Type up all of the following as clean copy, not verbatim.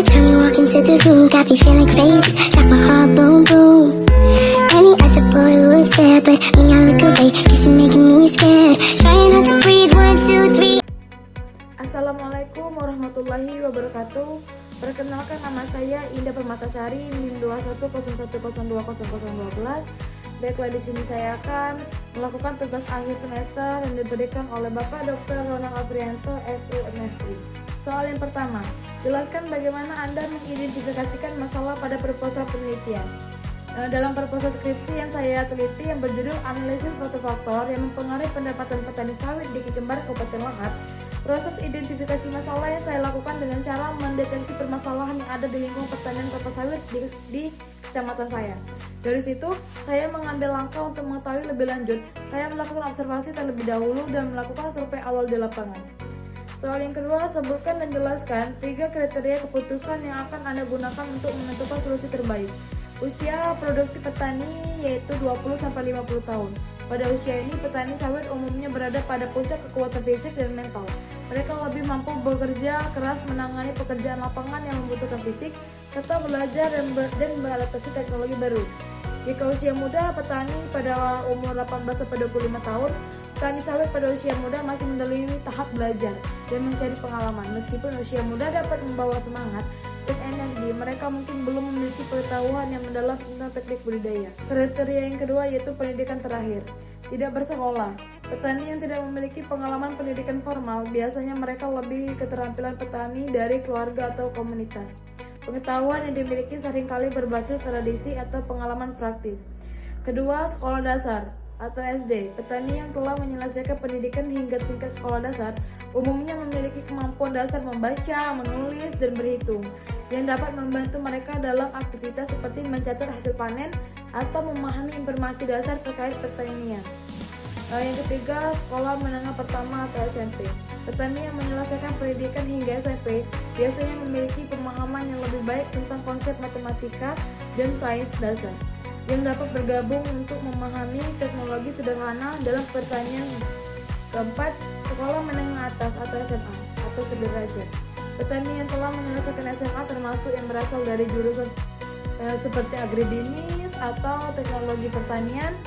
time you walk into the room, got me feeling crazy, shot my heart boom boom. Any other boy would stare, but me I look away, guess you're making me scared. Trying not to breathe, 1, 2, 3. Assalamualaikum warahmatullahi wabarakatuh. Perkenalkan, nama saya Indah Permatasari, NIM 2101020012. Baiklah, di sini saya akan melakukan tugas akhir semester yang diberikan oleh Bapak Dr. Ronald Afrianto, SU MSI. Soal yang pertama, jelaskan bagaimana Anda mengidentifikasikan masalah pada proposal penelitian. Dalam proposal skripsi yang saya teliti yang berjudul Analisis Faktor-Faktor yang mempengaruhi pendapatan petani sawit di Kikembar, Kabupaten Lahat, proses identifikasi masalah yang saya lakukan dengan cara mendeteksi permasalahan yang ada di lingkungan pertanian kelapa sawit di kecamatan saya. Dari situ, saya mengambil langkah untuk mengetahui lebih lanjut. Saya melakukan observasi terlebih dahulu dan melakukan survei awal di lapangan. Soal yang kedua, sebutkan dan jelaskan 3 kriteria keputusan yang akan Anda gunakan untuk menentukan solusi terbaik. Usia produktif petani yaitu 20-50 tahun. Pada usia ini, petani sawit umumnya berada pada puncak kekuatan fisik dan mental. Mereka lebih mampu bekerja keras menangani pekerjaan lapangan yang membutuhkan fisik, serta belajar dan beradaptasi teknologi baru. Jika usia muda, petani pada umur 18-25 tahun, petani sawit pada usia muda masih melalui tahap belajar dan mencari pengalaman. Meskipun usia muda dapat membawa semangat dan energi, mereka mungkin belum memiliki pengetahuan yang mendalam tentang teknik budidaya. Kriteria yang kedua yaitu pendidikan terakhir. Tidak bersekolah. Petani yang tidak memiliki pengalaman pendidikan formal, biasanya mereka lebih keterampilan petani dari keluarga atau komunitas. Pengetahuan yang dimiliki seringkali berbasis tradisi atau pengalaman praktis. Kedua, sekolah dasar atau SD. Petani yang telah menyelesaikan pendidikan hingga tingkat sekolah dasar umumnya memiliki kemampuan dasar membaca, menulis, dan berhitung yang dapat membantu mereka dalam aktivitas seperti mencatat hasil panen atau memahami informasi dasar terkait pertanian. Yang ketiga, sekolah menengah pertama atau SMP. Petani yang menyelesaikan pendidikan hingga SMP biasanya memiliki pemahaman yang lebih baik tentang konsep matematika dan sains dasar yang dapat bergabung untuk memahami teknologi sederhana dalam pertanian. Keempat, sekolah menengah atas atau SMA atau sederajat. Petani yang telah menyelesaikan SMA termasuk yang berasal dari jurusan seperti agribisnis atau teknologi pertanian.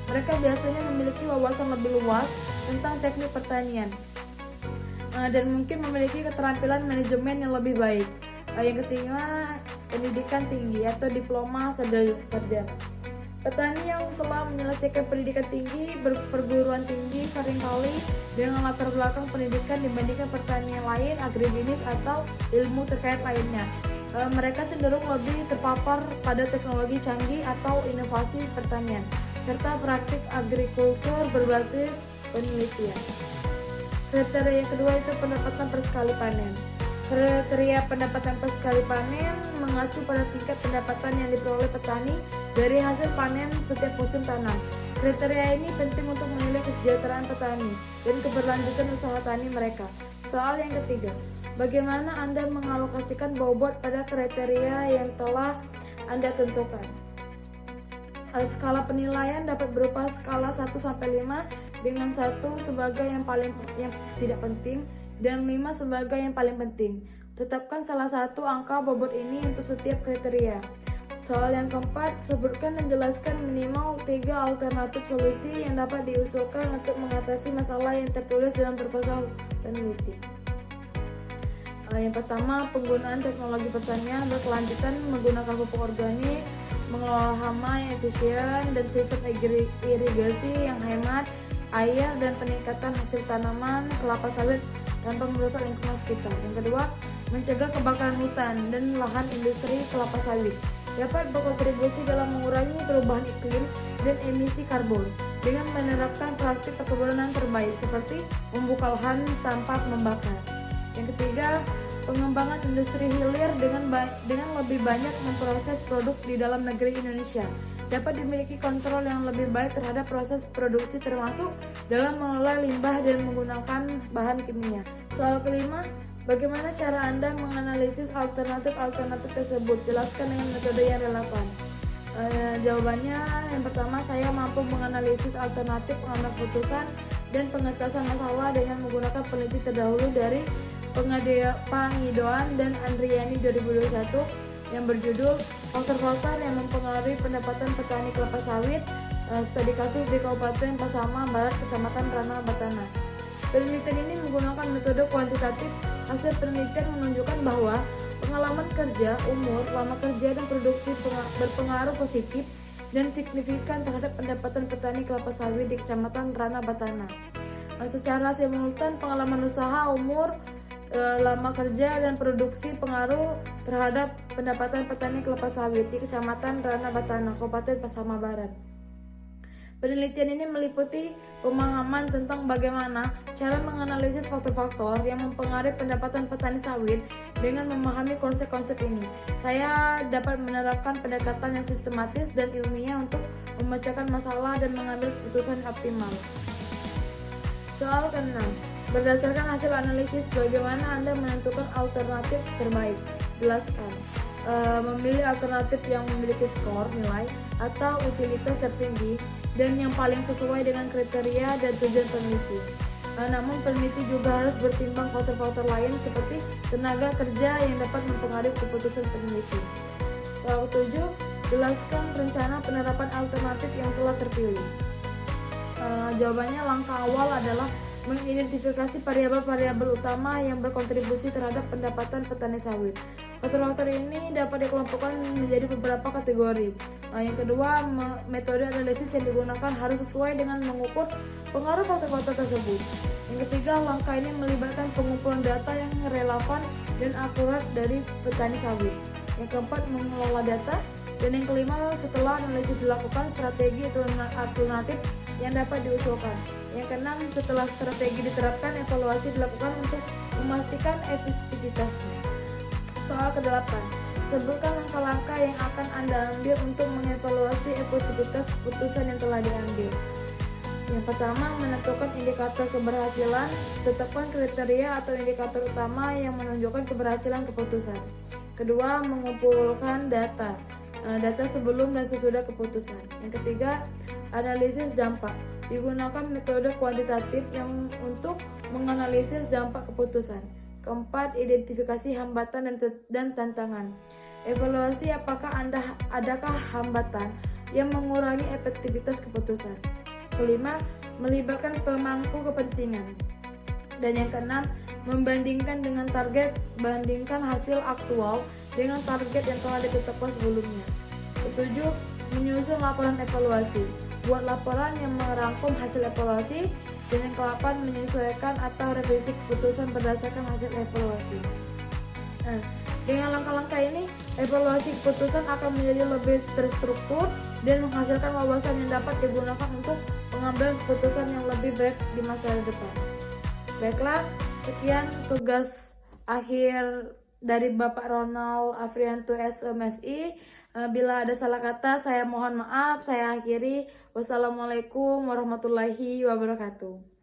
Mereka biasanya memiliki wawasan lebih luas tentang teknik pertanian dan mungkin memiliki keterampilan manajemen yang lebih baik. Yang ketiga, pendidikan tinggi atau diploma sarjana. Petani yang telah menyelesaikan pendidikan tinggi, perguruan tinggi seringkali dengan latar belakang pendidikan dibandingkan petani yang lain, agribisnis atau ilmu terkait lainnya. Mereka cenderung lebih terpapar pada teknologi canggih atau inovasi pertanian, serta praktik agrikultur berbasis penelitian. Kriteria yang kedua itu pendapatan per sekali panen. Kriteria pendapatan per sekali panen mengacu pada tingkat pendapatan yang diperoleh petani dari hasil panen setiap musim tanam. Kriteria ini penting untuk menilai kesejahteraan petani dan keberlanjutan usaha tani mereka. Soal yang ketiga, bagaimana Anda mengalokasikan bobot pada kriteria yang telah Anda tentukan? Skala penilaian dapat berupa skala 1-5 dengan 1 sebagai yang tidak penting dan 5 sebagai yang paling penting. Tetapkan salah satu angka bobot ini untuk setiap kriteria. Soal yang keempat, sebutkan dan jelaskan minimal 3 alternatif solusi yang dapat diusulkan untuk mengatasi masalah yang tertulis dalam proposal peneliti. Yang pertama, penggunaan teknologi pertanian berkelanjutan menggunakan pupuk organik, mengelola hama yang efisien, dan sistem irigasi yang hemat air dan peningkatan hasil tanaman kelapa sawit tanpa merusak lingkungan sekitar. Yang kedua, mencegah kebakaran hutan dan lahan industri kelapa sawit dapat berkontribusi dalam mengurangi perubahan iklim dan emisi karbon dengan menerapkan praktik perkebunan terbaik seperti membuka lahan tanpa membakar. Yang ketiga, pengembangan industri hilir dengan lebih banyak memproses produk di dalam negeri Indonesia dapat dimiliki kontrol yang lebih baik terhadap proses produksi termasuk dalam mengelola limbah dan menggunakan bahan kimia. Soal kelima, bagaimana cara Anda menganalisis alternatif tersebut? Jelaskan dengan metode yang relevan. Jawabannya, yang pertama, saya mampu menganalisis alternatif pengambilan keputusan dan pengetasan masalah dengan menggunakan peneliti terdahulu dari Pangidoan dan Andriani 2021 yang berjudul Faktor-faktor yang mempengaruhi pendapatan petani kelapa sawit, studi kasus di Kabupaten Pasama Barat, Kecamatan Ranah Batana. Penelitian ini menggunakan metode kuantitatif. Hasil penelitian menunjukkan bahwa pengalaman kerja, umur, lama kerja, dan produksi berpengaruh positif dan signifikan terhadap pendapatan petani kelapa sawit di Kecamatan Ranah Batana. Secara simultan, pengalaman usaha, umur, lama kerja, dan produksi pengaruh terhadap pendapatan petani kelapa sawit di Kecamatan Ranah Batana, Kabupaten Pasama Barat. Penelitian ini meliputi pemahaman tentang bagaimana cara menganalisis faktor-faktor yang mempengaruhi pendapatan petani sawit. Dengan memahami konsep-konsep ini, saya dapat menerapkan pendekatan yang sistematis dan ilmiah untuk memecahkan masalah dan mengambil keputusan optimal. Soal ke-6. Berdasarkan hasil analisis, bagaimana Anda menentukan alternatif terbaik? Jelaskan. Memilih alternatif yang memiliki skor, nilai, atau utilitas tertinggi dan yang paling sesuai dengan kriteria dan tujuan peneliti. Namun peneliti juga harus bertimbang faktor-faktor lain seperti tenaga kerja yang dapat mempengaruhi keputusan peneliti. Soal 7. Jelaskan rencana penerapan alternatif yang telah terpilih. Jawabannya, langkah awal adalah mengidentifikasi variabel-variabel utama yang berkontribusi terhadap pendapatan petani sawit. Faktor-faktor ini dapat dikelompokkan menjadi beberapa kategori. Yang kedua, metode analisis yang digunakan harus sesuai dengan mengukur pengaruh faktor-faktor tersebut. Yang ketiga, langkah ini melibatkan pengumpulan data yang relevan dan akurat dari petani sawit. Yang keempat, mengelola data. Dan yang kelima, setelah analisis dilakukan, strategi atau alternatif yang dapat diusulkan. Yang keenam, setelah strategi diterapkan, evaluasi dilakukan untuk memastikan efektivitasnya. Soal ke-8. Sebutkan langkah-langkah yang akan Anda ambil untuk mengevaluasi efektivitas keputusan yang telah diambil. Yang pertama, menentukan indikator keberhasilan. Tetapkan kriteria atau indikator utama yang menunjukkan keberhasilan keputusan. Kedua, mengumpulkan data sebelum dan sesudah keputusan. Yang ketiga, analisis dampak. Digunakan metode kuantitatif yang untuk menganalisis dampak keputusan. Keempat, identifikasi hambatan dan tantangan. Evaluasi apakah adakah hambatan yang mengurangi efektivitas keputusan. Kelima, melibatkan pemangku kepentingan. Dan yang keenam, membandingkan dengan target, bandingkan hasil aktual dengan target yang telah ditetapkan sebelumnya. Ketujuh, menyusun laporan evaluasi. Buat laporan yang merangkum hasil evaluasi. Dan yang ke-8, menyesuaikan atau revisi keputusan berdasarkan hasil evaluasi. Dengan langkah-langkah ini, evaluasi keputusan akan menjadi lebih terstruktur dan menghasilkan wawasan yang dapat digunakan untuk mengambil keputusan yang lebih baik di masa depan. Baiklah, sekian tugas akhir dari Bapak Ronald Afrianto SMSI. Bila ada salah kata, saya mohon maaf. Saya akhiri. Wassalamualaikum warahmatullahi wabarakatuh.